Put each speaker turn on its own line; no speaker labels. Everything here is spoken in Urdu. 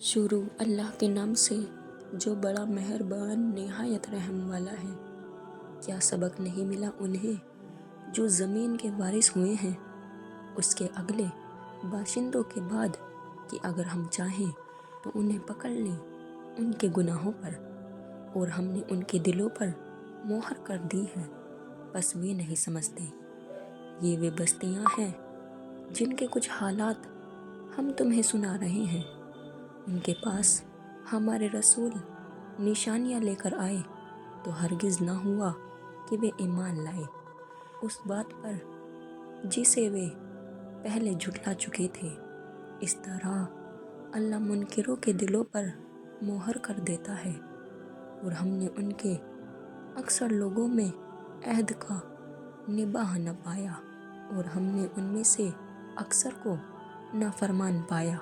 شروع اللہ کے نام سے جو بڑا مہربان نہایت رحم والا ہے۔ کیا سبق نہیں ملا انہیں جو زمین کے وارث ہوئے ہیں اس کے اگلے باشندوں کے بعد کہ اگر ہم چاہیں تو انہیں پکڑ لیں ان کے گناہوں پر، اور ہم نے ان کے دلوں پر مہر کر دی ہے، بس وہ نہیں سمجھتے۔ یہ وہ بستیاں ہیں جن کے کچھ حالات ہم تمہیں سنا رہے ہیں۔ ان کے پاس ہمارے رسول نشانیاں لے کر آئے تو ہرگز نہ ہوا کہ وہ ایمان لائے اس بات پر جسے وہ پہلے جھٹلا چکے تھے۔ اس طرح اللہ منکروں کے دلوں پر مہر کر دیتا ہے، اور ہم نے ان کے اکثر لوگوں میں عہد کا نبھا نہ پایا، اور ہم نے ان میں سے اکثر کو نافرمان پایا۔